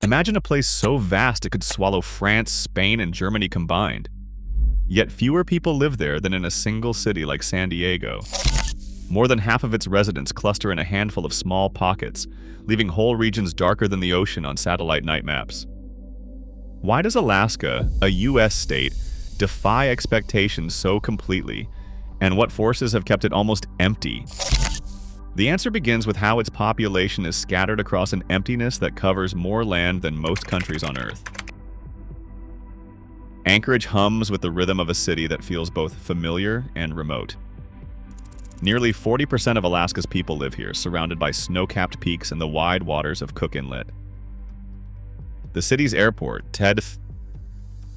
Imagine a place so vast it could swallow France, Spain, and Germany combined. Yet fewer people live there than in a single city like San Diego. More than half of its residents cluster in a handful of small pockets, leaving whole regions darker than the ocean on satellite night maps. Why does Alaska, a U.S. state, defy expectations so completely, and what forces have kept it almost empty? The answer begins with how its population is scattered across an emptiness that covers more land than most countries on Earth. Anchorage hums with the rhythm of a city that feels both familiar and remote. Nearly 40% of Alaska's people live here, surrounded by snow-capped peaks and the wide waters of Cook Inlet. The city's airport, Ted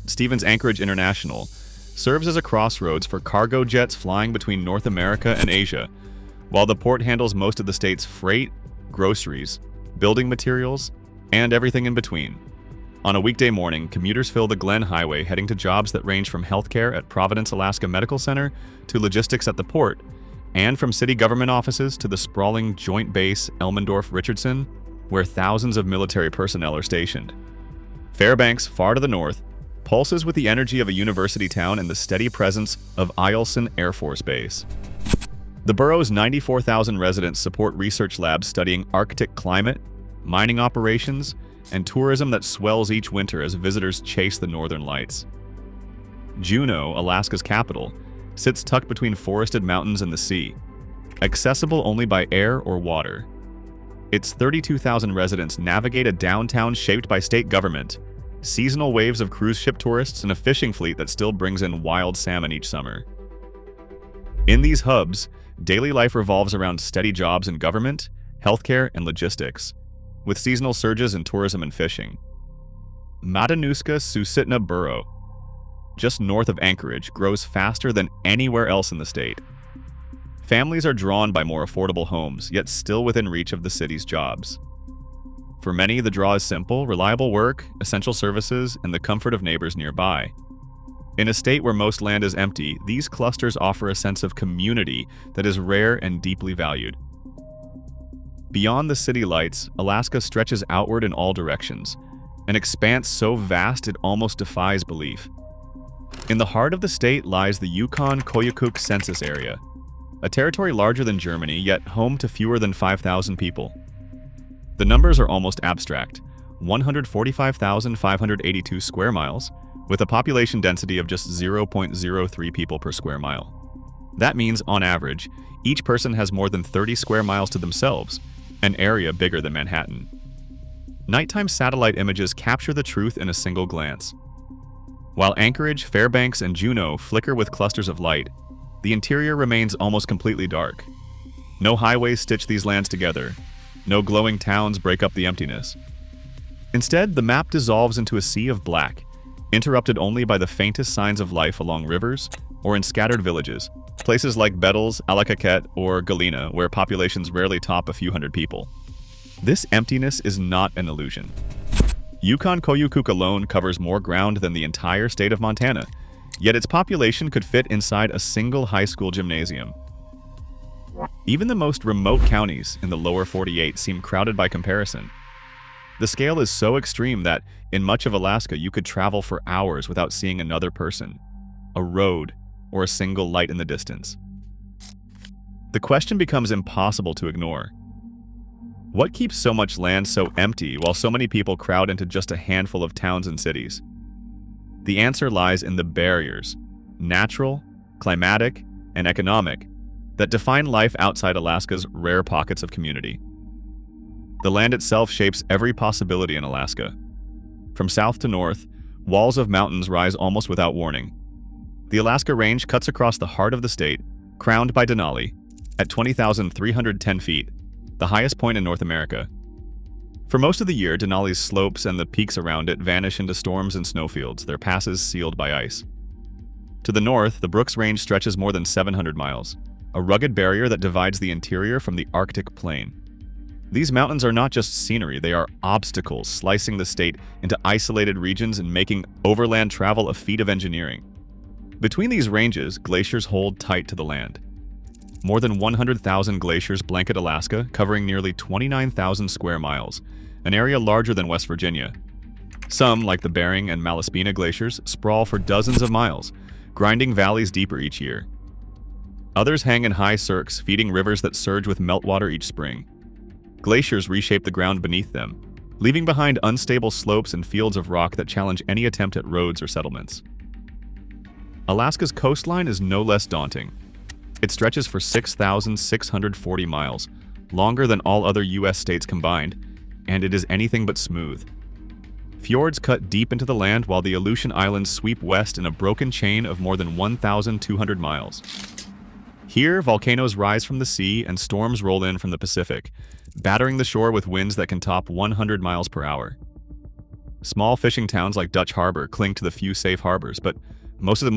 Stevens Anchorage International, serves as a crossroads for cargo jets flying between North America and Asia, while the port handles most of the state's freight, groceries, building materials, and everything in between. On a weekday morning, commuters fill the Glen Highway heading to jobs that range from healthcare at Providence, Alaska Medical Center to logistics at the port, and from city government offices to the sprawling Joint Base Elmendorf-Richardson, where thousands of military personnel are stationed. Fairbanks, far to the north, pulses with the energy of a university town and the steady presence of Eielson Air Force Base. The borough's 94,000 residents support research labs studying Arctic climate, mining operations, and tourism that swells each winter as visitors chase the northern lights. Juneau, Alaska's capital, sits tucked between forested mountains and the sea, accessible only by air or water. Its 32,000 residents navigate a downtown shaped by state government, seasonal waves of cruise ship tourists, and a fishing fleet that still brings in wild salmon each summer. In these hubs, daily life revolves around steady jobs in government, healthcare, and logistics, with seasonal surges in tourism and fishing. Matanuska-Susitna Borough, just north of Anchorage, grows faster than anywhere else in the state. Families are drawn by more affordable homes, yet still within reach of the city's jobs. For many, the draw is simple: reliable work, essential services, and the comfort of neighbors nearby. In a state where most land is empty, these clusters offer a sense of community that is rare and deeply valued. Beyond the city lights, Alaska stretches outward in all directions, an expanse so vast it almost defies belief. In the heart of the state lies the Yukon-Koyukuk Census Area, a territory larger than Germany, yet home to fewer than 5,000 people. The numbers are almost abstract: 145,582 square miles, with a population density of just 0.03 people per square mile. That means, on average, each person has more than 30 square miles to themselves, an area bigger than Manhattan. Nighttime satellite images capture the truth in a single glance. While Anchorage, Fairbanks, and Juneau flicker with clusters of light, the interior remains almost completely dark. No highways stitch these lands together. No glowing towns break up the emptiness. Instead, the map dissolves into a sea of black, interrupted only by the faintest signs of life along rivers or in scattered villages, places like Bettles, Allakaket, or Galena, where populations rarely top a few hundred people. This emptiness is not an illusion. Yukon-Koyukuk alone covers more ground than the entire state of Montana, yet its population could fit inside a single high school gymnasium. Even the most remote counties in the lower 48 seem crowded by comparison. The scale is so extreme that, in much of Alaska, you could travel for hours without seeing another person, a road, or a single light in the distance. The question becomes impossible to ignore. What keeps so much land so empty while so many people crowd into just a handful of towns and cities? The answer lies in the barriers, natural, climatic, and economic, that define life outside Alaska's rare pockets of community. The land itself shapes every possibility in Alaska. From south to north, walls of mountains rise almost without warning. The Alaska Range cuts across the heart of the state, crowned by Denali, at 20,310 feet, the highest point in North America. For most of the year, Denali's slopes and the peaks around it vanish into storms and snowfields, their passes sealed by ice. To the north, the Brooks Range stretches more than 700 miles, a rugged barrier that divides the interior from the Arctic plain. These mountains are not just scenery, they are obstacles, slicing the state into isolated regions and making overland travel a feat of engineering. Between these ranges, glaciers hold tight to the land. More than 100,000 glaciers blanket Alaska, covering nearly 29,000 square miles, an area larger than West Virginia. Some, like the Bering and Malaspina glaciers, sprawl for dozens of miles, grinding valleys deeper each year. Others hang in high cirques, feeding rivers that surge with meltwater each spring. Glaciers reshape the ground beneath them, leaving behind unstable slopes and fields of rock that challenge any attempt at roads or settlements. Alaska's coastline is no less daunting. It stretches for 6,640 miles, longer than all other U.S. states combined, and it is anything but smooth. Fjords cut deep into the land while the Aleutian Islands sweep west in a broken chain of more than 1,200 miles. Here, volcanoes rise from the sea and storms roll in from the Pacific, battering the shore with winds that can top 100 miles per hour. Small fishing towns like Dutch Harbor cling to the few safe harbors, but most of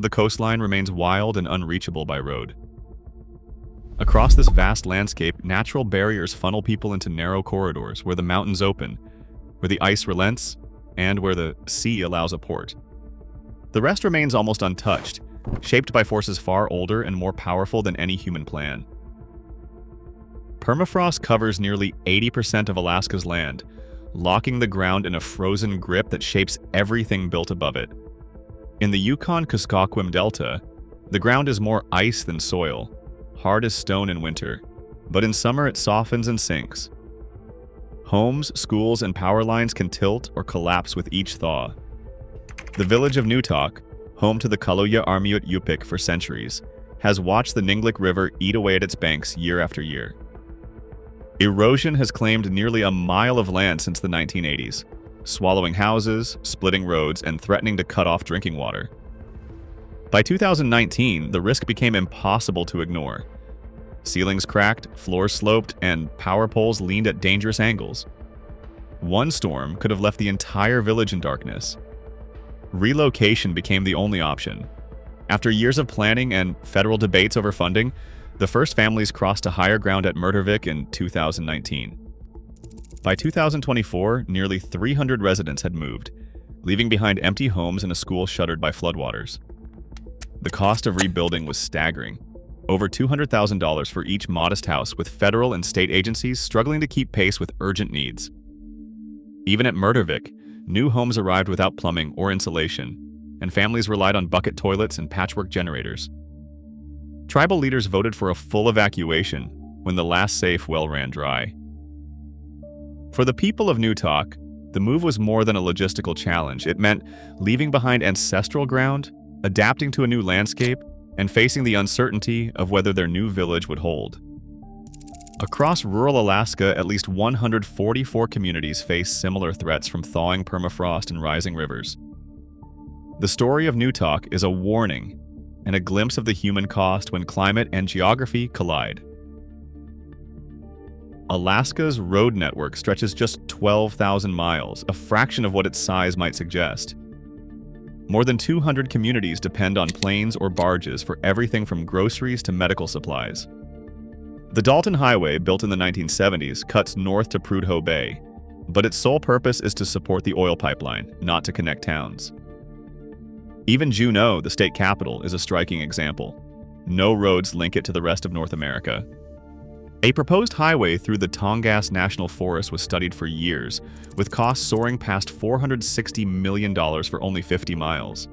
the coastline remains wild and unreachable by road. Across this vast landscape, natural barriers funnel people into narrow corridors where the mountains open, where the ice relents, and where the sea allows a port. The rest remains almost untouched, shaped by forces far older and more powerful than any human plan. Permafrost covers nearly 80% of Alaska's land, locking the ground in a frozen grip that shapes everything built above it. In the Yukon-Kuskokwim Delta, the ground is more ice than soil, hard as stone in winter, but in summer it softens and sinks. Homes, schools, and power lines can tilt or collapse with each thaw. The village of Newtok, home to the Kaluya-Armiut Yupik for centuries, has watched the Ninglik River eat away at its banks year after year. Erosion has claimed nearly a mile of land since the 1980s, swallowing houses, splitting roads, and threatening to cut off drinking water. By 2019, the risk became impossible to ignore. Ceilings cracked, floors sloped, and power poles leaned at dangerous angles. One storm could have left the entire village in darkness. Relocation became the only option. After years of planning and federal debates over funding, the first families crossed to higher ground at Murtervik in 2019. By 2024, nearly 300 residents had moved, leaving behind empty homes and a school shuttered by floodwaters. The cost of rebuilding was staggering, over $200,000 for each modest house, with federal and state agencies struggling to keep pace with urgent needs. Even at Murtervik, new homes arrived without plumbing or insulation, and families relied on bucket toilets and patchwork generators. Tribal leaders voted for a full evacuation when the last safe well ran dry. For the people of Newtok, the move was more than a logistical challenge. It meant leaving behind ancestral ground, adapting to a new landscape, and facing the uncertainty of whether their new village would hold. Across rural Alaska, at least 144 communities face similar threats from thawing permafrost and rising rivers. The story of Newtok is a warning and a glimpse of the human cost when climate and geography collide. Alaska's road network stretches just 12,000 miles, a fraction of what its size might suggest. More than 200 communities depend on planes or barges for everything from groceries to medical supplies. The Dalton Highway, built in the 1970s, cuts north to Prudhoe Bay, but its sole purpose is to support the oil pipeline, not to connect towns. Even Juneau, the state capital, is a striking example. No roads link it to the rest of North America. A proposed highway through the Tongass National Forest was studied for years, with costs soaring past $460 million for only 50 miles.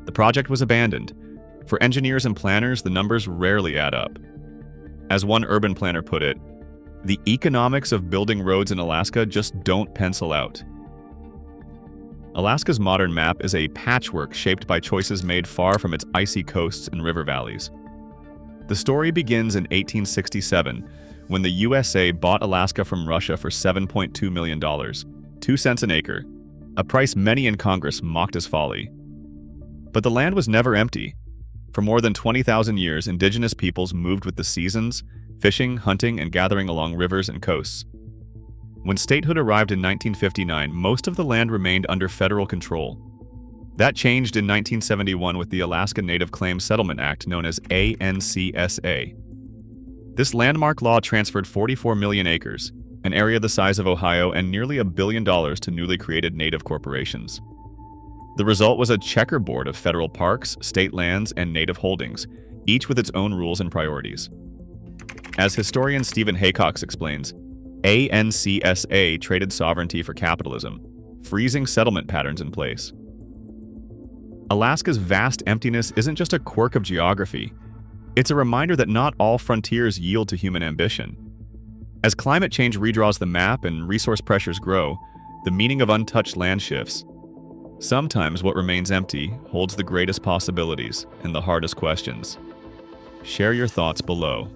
The project was abandoned. For engineers and planners, the numbers rarely add up. As one urban planner put it, the economics of building roads in Alaska just don't pencil out. Alaska's modern map is a patchwork shaped by choices made far from its icy coasts and river valleys. The story begins in 1867, when the USA bought Alaska from Russia for $7.2 million, 2 cents an acre, a price many in Congress mocked as folly. But the land was never empty. For more than 20,000 years, indigenous peoples moved with the seasons, fishing, hunting, and gathering along rivers and coasts. When statehood arrived in 1959, most of the land remained under federal control. That changed in 1971 with the Alaska Native Claims Settlement Act, known as ANCSA. This landmark law transferred 44 million acres, an area the size of Ohio, and nearly $1 billion to newly created native corporations. The result was a checkerboard of federal parks, state lands, and native holdings, each with its own rules and priorities. As historian Stephen Haycox explains, ANCSA traded sovereignty for capitalism, freezing settlement patterns in place. Alaska's vast emptiness isn't just a quirk of geography. It's a reminder that not all frontiers yield to human ambition. As climate change redraws the map and resource pressures grow, the meaning of untouched land shifts. Sometimes what remains empty holds the greatest possibilities and the hardest questions. Share your thoughts below.